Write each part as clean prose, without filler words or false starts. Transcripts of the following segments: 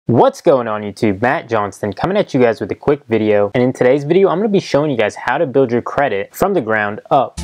What's going on YouTube? Matt Johnston coming at you guys with a quick video, and in today's video I'm going to be showing you guys how to build your credit from the ground up.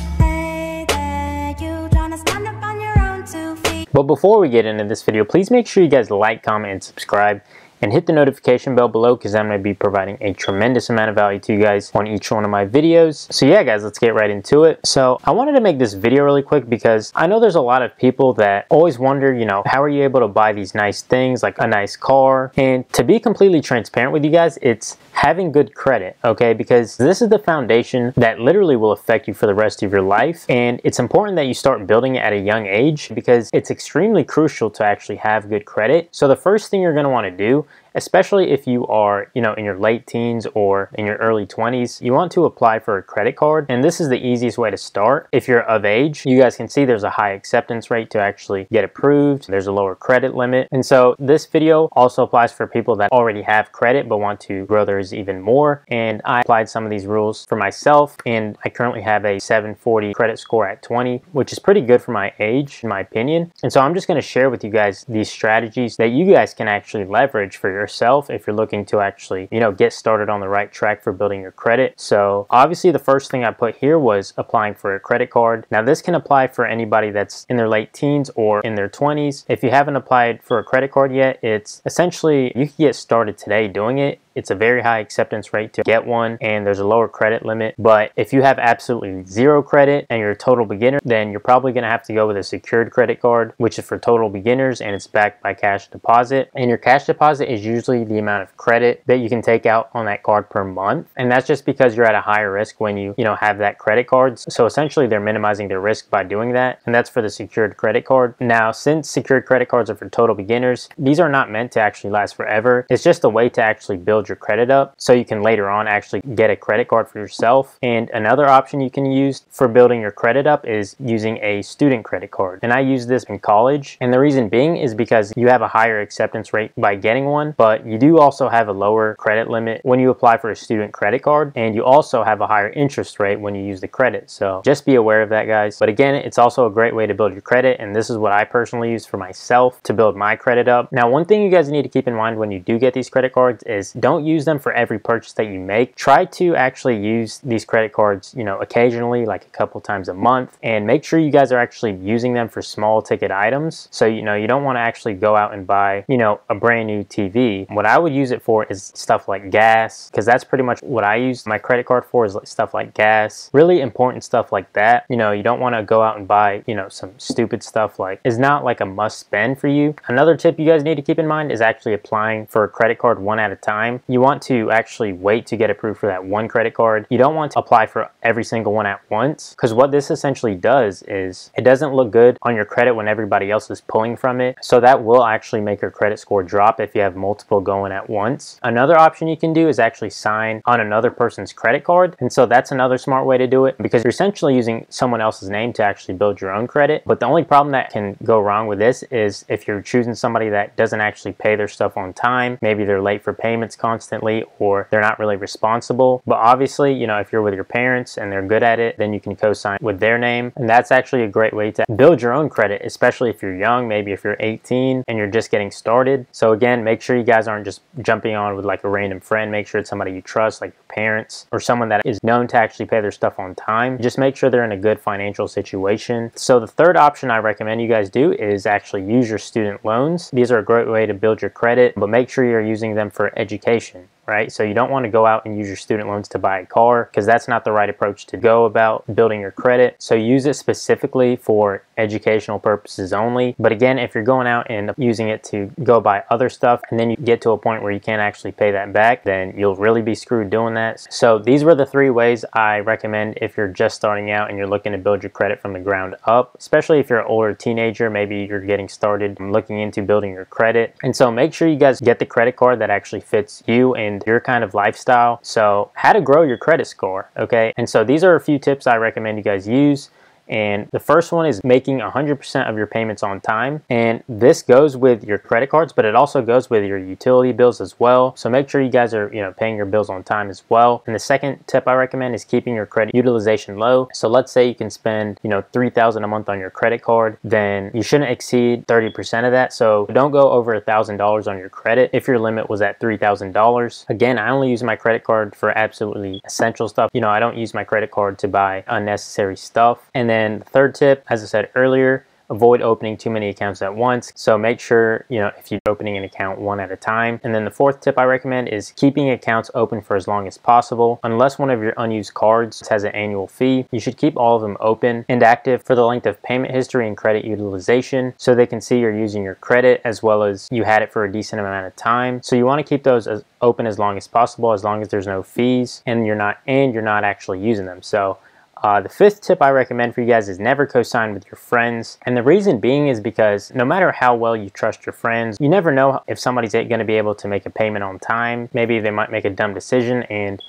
But before we get into this video, please make sure you guys like, comment, and subscribe. And hit the notification bell below because I'm going to be providing a tremendous amount of value to you guys on each one of my videos. So yeah guys, let's get right into it. So I wanted to make this video really quick because I know there's a lot of people that always wonder, how are you able to buy these nice things like a nice car? And to be completely transparent with you guys, it's having good credit, okay? Because this is the foundation that literally will affect you for the rest of your life. And it's important that you start building it at a young age because it's extremely crucial to actually have good credit. So the first thing you're going to want to do, especially if you are, in your late teens or in your early 20s, you want to apply for a credit card. And this is the easiest way to start. If you're of age, you guys can see there's a high acceptance rate to actually get approved. There's a lower credit limit. And so this video also applies for people that already have credit but want to grow theirs even more. And I applied some of these rules for myself, and I currently have a 740 credit score at 20, which is pretty good for my age, in my opinion. And so I'm just going to share with you guys these strategies that you guys can actually leverage for yourself if you're looking to actually, get started on the right track for building your credit. So obviously the first thing I put here was applying for a credit card. Now this can apply for anybody that's in their late teens or in their 20s. If you haven't applied for a credit card yet, it's essentially, you can get started today doing it. It's a very high acceptance rate to get one, and there's a lower credit limit. But if you have absolutely zero credit and you're a total beginner, then you're probably going to have to go with a secured credit card, which is for total beginners, and it's backed by cash deposit. And your cash deposit is usually the amount of credit that you can take out on that card per month. And that's just because you're at a higher risk when you have that credit card. So essentially they're minimizing their risk by doing that. And that's for the secured credit card. Now, since secured credit cards are for total beginners, these are not meant to actually last forever. It's just a way to actually build your credit up so you can later on actually get a credit card for yourself. And another option you can use for building your credit up is using a student credit card. And I use this in college, and the reason being is because you have a higher acceptance rate by getting one, but you do also have a lower credit limit when you apply for a student credit card, and you also have a higher interest rate when you use the credit. So just be aware of that, guys. But again, it's also a great way to build your credit, and this is what I personally use for myself to build my credit up. Now, one thing you guys need to keep in mind when you do get these credit cards is don't use them for every purchase that you make. Try to actually use these credit cards, occasionally, like a couple times a month, and make sure you guys are actually using them for small ticket items. So, you don't want to actually go out and buy, a brand new TV. What I would use it for is stuff like gas, because that's pretty much what I use my credit card for, is like stuff like gas, really important stuff like that. You don't want to go out and buy, some stupid stuff like is not like a must spend for you. Another tip you guys need to keep in mind is actually applying for a credit card one at a time. You want to actually wait to get approved for that one credit card. You don't want to apply for every single one at once, because what this essentially does is it doesn't look good on your credit when everybody else is pulling from it. So that will actually make your credit score drop if you have multiple going at once. Another option you can do is actually sign on another person's credit card. And so that's another smart way to do it, because you're essentially using someone else's name to actually build your own credit. But the only problem that can go wrong with this is if you're choosing somebody that doesn't actually pay their stuff on time. Maybe they're late for payments constantly, or they're not really responsible. But obviously, if you're with your parents and they're good at it, then you can co-sign with their name. And that's actually a great way to build your own credit, especially if you're young, maybe if you're 18 and you're just getting started. So again, make sure you guys aren't just jumping on with like a random friend. Make sure it's somebody you trust, like your parents, or someone that is known to actually pay their stuff on time. Just make sure they're in a good financial situation. So the third option I recommend you guys do is actually use your student loans. These are a great way to build your credit, but make sure you're using them for education. Right? So you don't want to go out and use your student loans to buy a car, because that's not the right approach to go about building your credit. So use it specifically for educational purposes only. But again, if you're going out and using it to go buy other stuff, and then you get to a point where you can't actually pay that back, then you'll really be screwed doing that. So these were the three ways I recommend if you're just starting out and you're looking to build your credit from the ground up, especially if you're an older teenager, maybe you're getting started looking into building your credit. And so make sure you guys get the credit card that actually fits you and your kind of lifestyle. So how to grow your credit score, okay? And so these are a few tips I recommend you guys use. And the first one is making 100% of your payments on time. And this goes with your credit cards, but it also goes with your utility bills as well. So make sure you guys are, paying your bills on time as well. And the second tip I recommend is keeping your credit utilization low. So let's say you can spend, $3,000 a month on your credit card, then you shouldn't exceed 30% of that. So don't go over $1,000 on your credit if your limit was at $3,000. Again, I only use my credit card for absolutely essential stuff. I don't use my credit card to buy unnecessary stuff. And then the third tip, as I said earlier, avoid opening too many accounts at once. So make sure, if you're opening an account one at a time. And then the fourth tip I recommend is keeping accounts open for as long as possible. Unless one of your unused cards has an annual fee, you should keep all of them open and active for the length of payment history and credit utilization, so they can see you're using your credit as well as you had it for a decent amount of time. So you want to keep those as open as long as possible, as long as there's no fees and you're not actually using them. So the fifth tip I recommend for you guys is never co-sign with your friends. And the reason being is because no matter how well you trust your friends, you never know if somebody's going to be able to make a payment on time. Maybe they might make a dumb decision and,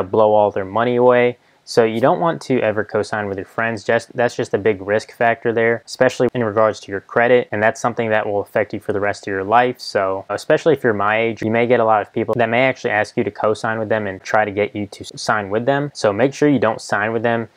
blow all their money away. So you don't want to ever co-sign with your friends. That's just a big risk factor there, especially in regards to your credit. And that's something that will affect you for the rest of your life. So especially if you're my age, you may get a lot of people that may actually ask you to co-sign with them and try to get you to sign with them. So make sure you don't sign with them.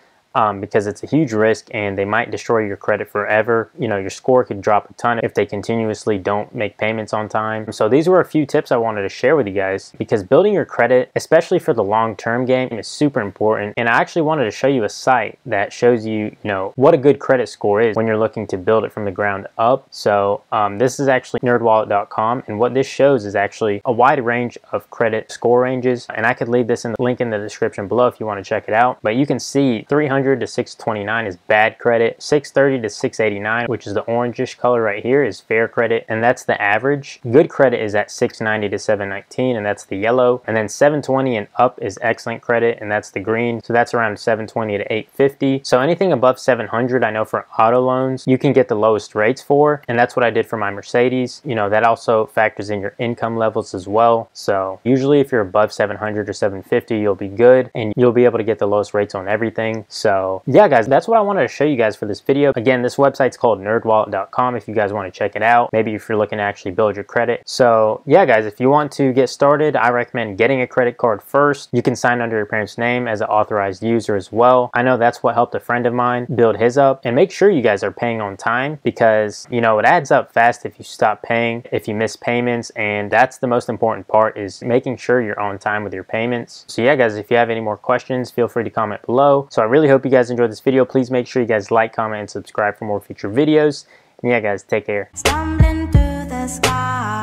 Because it's a huge risk and they might destroy your credit forever. Your score could drop a ton if they continuously don't make payments on time. So these were a few tips I wanted to share with you guys, because building your credit, especially for the long-term game, is super important. And I actually wanted to show you a site that shows you, what a good credit score is when you're looking to build it from the ground up. So this is actually nerdwallet.com, and what this shows is actually a wide range of credit score ranges. And I could leave this in the link in the description below if you want to check it out. But you can see 300 to 629 is bad credit. 630 to 689, which is the orangish color right here, is fair credit, and that's the average. Good credit is at 690 to 719, and that's the yellow. And then 720 and up is excellent credit, and that's the green. So that's around 720 to 850. So anything above 700, I know for auto loans, you can get the lowest rates for, and that's what I did for my Mercedes. That also factors in your income levels as well. So usually if you're above 700 or 750, you'll be good, and you'll be able to get the lowest rates on everything. So yeah, guys, that's what I wanted to show you guys for this video. Again, this website's called nerdwallet.com if you guys want to check it out. Maybe if you're looking to actually build your credit. So yeah, guys, if you want to get started, I recommend getting a credit card first. You can sign under your parents' name as an authorized user as well. I know that's what helped a friend of mine build his up. And make sure you guys are paying on time, because it adds up fast if you stop paying, if you miss payments. And that's the most important part, is making sure you're on time with your payments. So yeah, guys, if you have any more questions, feel free to comment below. So I really hope you guys enjoyed this video. Please make sure you guys like, comment, and subscribe for more future videos. And yeah, guys, take care. Stumbling through the sky.